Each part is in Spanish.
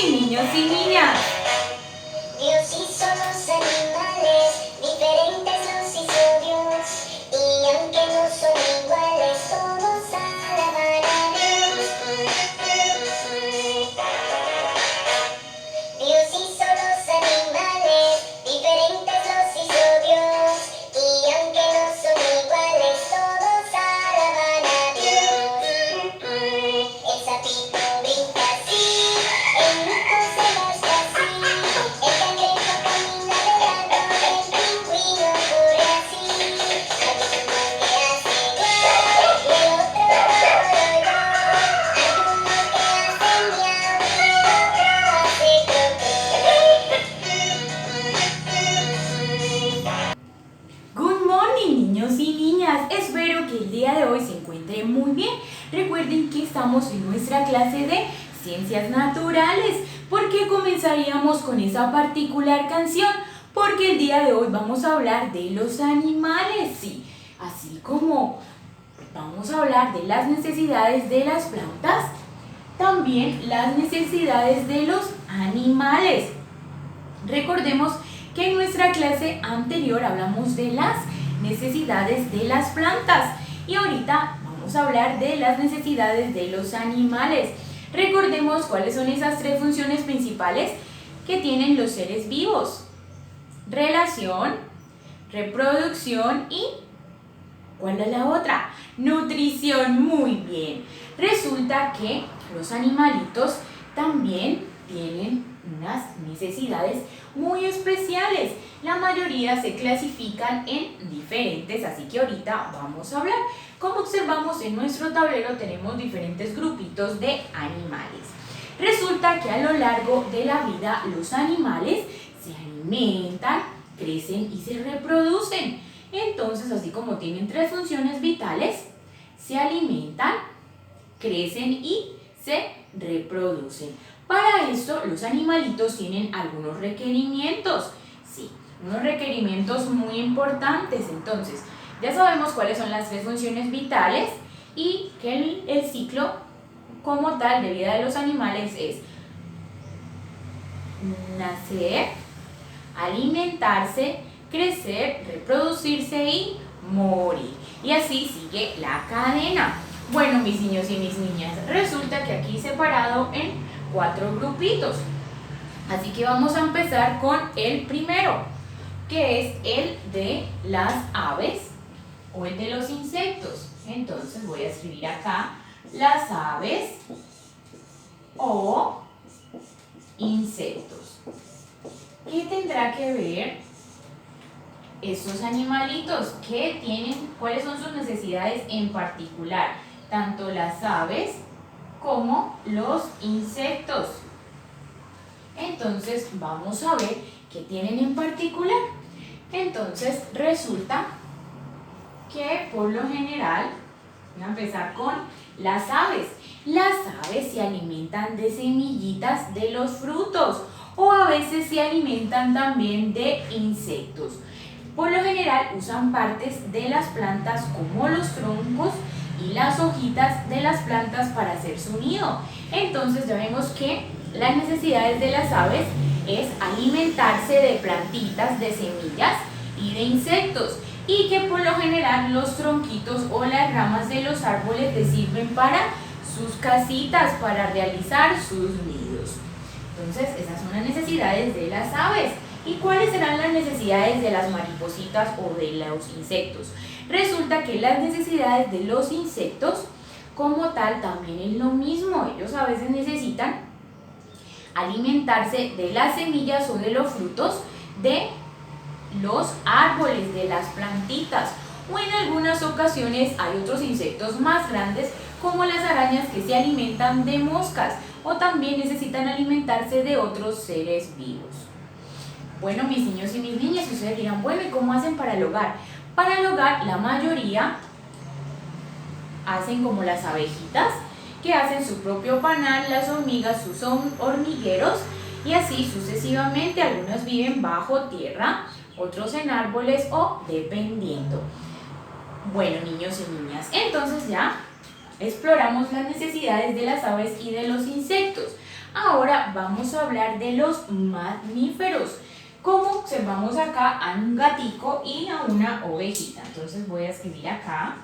morning, niños y niñas. Dios hizo los animales, diferentes los hizo Dios, y aunque no son iguales, todos alaban a Dios. Dios hizo los animales, diferentes los hizo Dios, y aunque no son iguales, todos alaban a Dios. El sapito brinca así, el mico se rasca así, el cangrejo camina de lado, el pingüino corre así. Hay uno que hace guau y el otro gororó. Hay uno que hace miau y el otro hace crocro. Good morning, niños y niñas. Espero que el día de hoy se encuentren muy bien. Recuerden que estamos en nuestra clase de Ciencias Naturales. ¿Por qué comenzaríamos con esa particular canción? Porque el día de hoy vamos a hablar de los animales, sí. Así como vamos a hablar de las necesidades de las plantas, también las necesidades de los animales. Recordemos que en nuestra clase anterior hablamos de las necesidades de las plantas y ahorita vamos a hablar de las necesidades de los animales. Recordemos cuáles son esas tres funciones principales que tienen los seres vivos: relación, reproducción y ¿cuál es la otra? Nutrición. Muy bien. Resulta que los animalitos también tienen unas necesidades muy especiales. La mayoría se clasifican en diferentes, así que ahorita vamos a hablar. Como observamos en nuestro tablero, tenemos diferentes grupitos de animales. Resulta que a lo largo de la vida los animales se alimentan, crecen y se reproducen. Entonces, así como tienen tres funciones vitales, se alimentan, crecen y se reproducen. Para esto, los animalitos tienen algunos requerimientos. Sí, unos requerimientos muy importantes. Entonces, ya sabemos cuáles son las tres funciones vitales y que el ciclo como tal de vida de los animales es nacer, alimentarse, crecer, reproducirse y morir. Y así sigue la cadena. Bueno, mis niños y mis niñas, resulta que aquí separado en 4 grupitos. Así que vamos a empezar con el primero, que es el de las aves o el de los insectos. Entonces voy a escribir acá las aves o insectos. ¿Qué tendrá que ver estos animalitos? ¿Qué tienen? ¿Cuáles son sus necesidades en particular? Tanto las aves como los insectos. Entonces vamos a ver qué tienen en particular. Entonces resulta que por lo general, voy a empezar con las aves. Las aves se alimentan de semillitas de los frutos o a veces se alimentan también de insectos. Por lo general usan partes de las plantas como los troncos y las hojitas de las plantas para hacer su nido. Entonces ya vemos que las necesidades de las aves es alimentarse de plantitas, de semillas y de insectos, y que por lo general los tronquitos o las ramas de los árboles les sirven para sus casitas, para realizar sus nidos. Entonces esas son las necesidades de las aves. ¿Y cuáles serán las necesidades de las maripositas o de los insectos? Resulta que las necesidades de los insectos como tal también es lo mismo. Ellos a veces necesitan alimentarse de las semillas o de los frutos de los árboles, de las plantitas, o en algunas ocasiones hay otros insectos más grandes como las arañas que se alimentan de moscas o también necesitan alimentarse de otros seres vivos. Bueno, mis niños y mis niñas, ustedes dirán, bueno, ¿y cómo hacen para el hogar? Para el hogar la mayoría hacen como las abejitas, que hacen su propio panal, las hormigas sus hormigueros y así sucesivamente. Algunas viven bajo tierra, otros en árboles o dependiendo. Bueno, niños y niñas, entonces ya exploramos las necesidades de las aves y de los insectos. Ahora vamos a hablar de los mamíferos. Como observamos acá a un gatico y a una ovejita. Entonces voy a escribir acá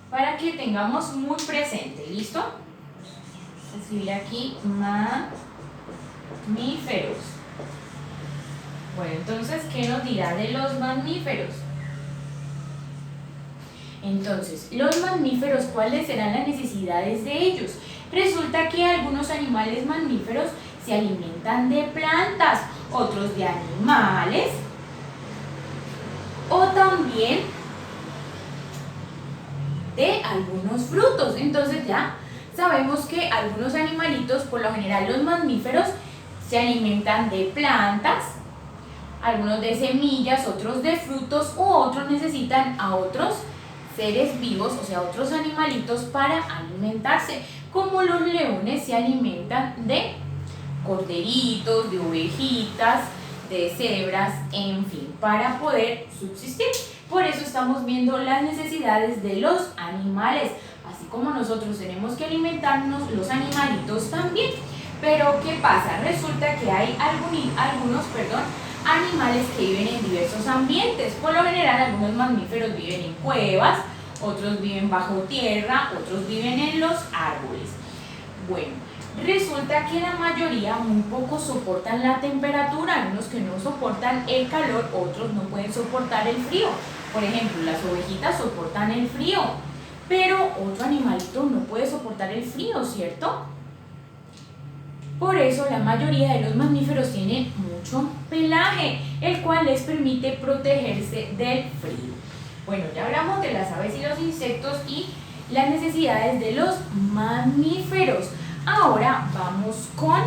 para que tengamos muy presente. ¿Listo? Voy a escribir aquí mamíferos. Bueno, entonces, ¿qué nos dirá de los mamíferos? Entonces, los mamíferos, ¿cuáles serán las necesidades de ellos? Resulta que algunos animales mamíferos se alimentan de plantas, otros de animales, o también de algunos frutos. Entonces ya sabemos que algunos animalitos, por lo general los mamíferos, se alimentan de plantas, algunos de semillas, otros de frutos, u otros necesitan a otros seres vivos, o sea, otros animalitos para alimentarse, como los leones se alimentan de corderitos, de ovejitas, de cebras, en fin, para poder subsistir. Por eso estamos viendo las necesidades de los animales, así como nosotros tenemos que alimentarnos, los animalitos también. Pero ¿qué pasa? Resulta que hay algunos animales que viven en diversos ambientes. Por lo general, algunos mamíferos viven en cuevas, otros viven bajo tierra, otros viven en los árboles. Bueno, resulta que la mayoría, muy pocos, soportan la temperatura, algunos que no soportan el calor, otros no pueden soportar el frío. Por ejemplo, las ovejitas soportan el frío, pero otro animalito no puede soportar el frío, ¿cierto? Por eso la mayoría de los mamíferos tienen mucho pelaje, el cual les permite protegerse del frío. Bueno, ya hablamos de las aves y los insectos y las necesidades de los mamíferos. Ahora vamos con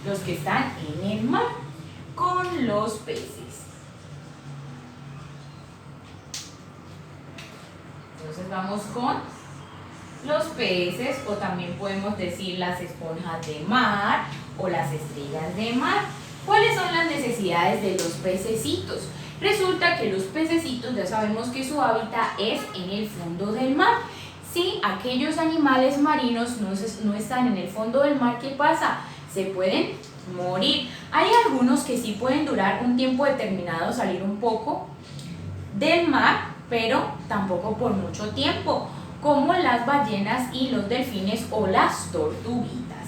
los que están en el mar, con los peces. Entonces vamos con los peces, o también podemos decir las esponjas de mar o las estrellas de mar. ¿Cuáles son las necesidades de los pececitos? Resulta que los pececitos ya sabemos que su hábitat es en el fondo del mar. Si aquellos animales marinos no están en el fondo del mar, ¿qué pasa? Se pueden morir. Hay algunos que sí pueden durar un tiempo determinado, salir un poco del mar, pero tampoco por mucho tiempo, como las ballenas y los delfines o las tortuguitas.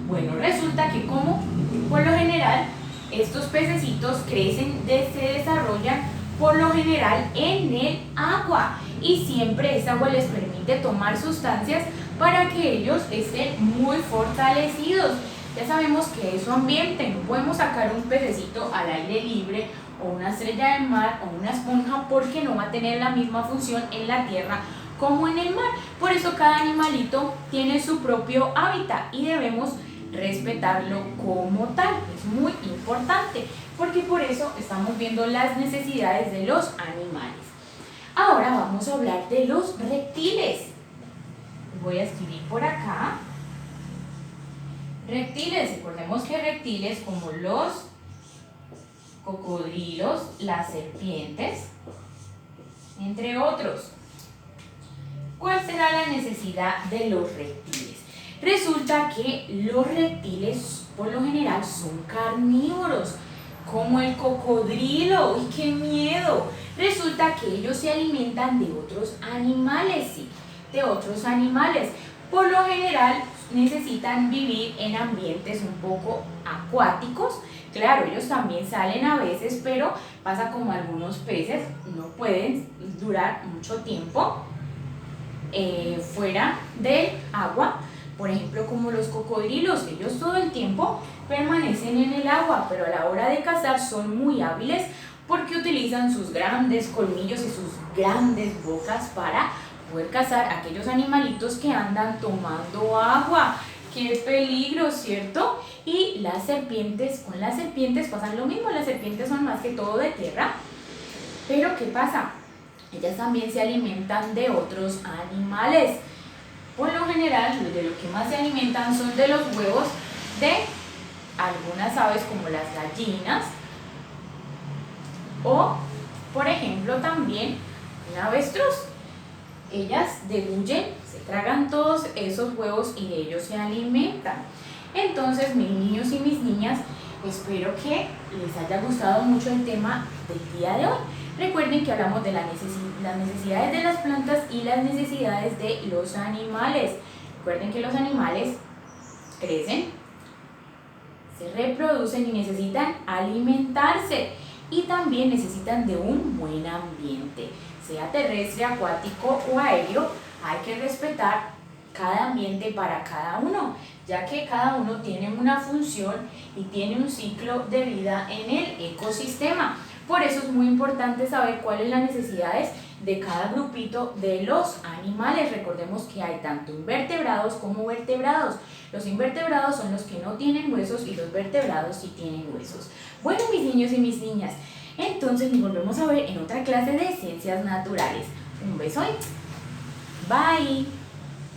Bueno, resulta que como por lo general estos pececitos se desarrollan por lo general en el agua, y siempre esa agua les permite tomar sustancias para que ellos estén muy fortalecidos. Ya sabemos que es su ambiente, no podemos sacar un pececito al aire libre o una estrella del mar o una esponja, porque no va a tener la misma función en la tierra como en el mar. Por eso cada animalito tiene su propio hábitat y debemos respetarlo como tal. Es muy importante, porque por eso estamos viendo las necesidades de los animales. Ahora vamos a hablar de los reptiles. Voy a escribir por acá. Reptiles, recordemos que reptiles como los cocodrilos, las serpientes, entre otros. ¿Cuál será la necesidad de los reptiles? Resulta que los reptiles por lo general son carnívoros, como el cocodrilo. ¡Uy, qué miedo! Resulta que ellos se alimentan de otros animales, sí, de otros animales. Por lo general necesitan vivir en ambientes un poco acuáticos. Claro, ellos también salen a veces, pero pasa como algunos peces, no pueden durar mucho tiempo fuera del agua. Por ejemplo, como los cocodrilos, ellos todo el tiempo permanecen en el agua, pero a la hora de cazar son muy hábiles porque utilizan sus grandes colmillos y sus grandes bocas para poder cazar a aquellos animalitos que andan tomando agua. ¡Qué peligro!, ¿cierto? Y las serpientes, con las serpientes pasa lo mismo. Las serpientes son más que todo de tierra, pero ¿qué pasa? Ellas también se alimentan de otros animales. Por lo general, de lo que más se alimentan son de los huevos de algunas aves como las gallinas, o, por ejemplo, también un avestruz. Ellas degüyen, se tragan todos esos huevos y de ellos se alimentan. Entonces, mis niños y mis niñas, espero que les haya gustado mucho el tema del día de hoy. Recuerden que hablamos de las necesidades de las plantas y las necesidades de los animales. Recuerden que los animales crecen, se reproducen y necesitan alimentarse. Y también necesitan de un buen ambiente, sea terrestre, acuático o aéreo. Hay que respetar cada ambiente para cada uno, ya que cada uno tiene una función y tiene un ciclo de vida en el ecosistema. Por eso es muy importante saber cuáles son las necesidades de cada grupito de los animales. Recordemos que hay tanto invertebrados como vertebrados. Los invertebrados son los que no tienen huesos y los vertebrados sí tienen huesos. Bueno, mis niños y mis niñas, entonces nos volvemos a ver en otra clase de ciencias naturales. Un beso y bye.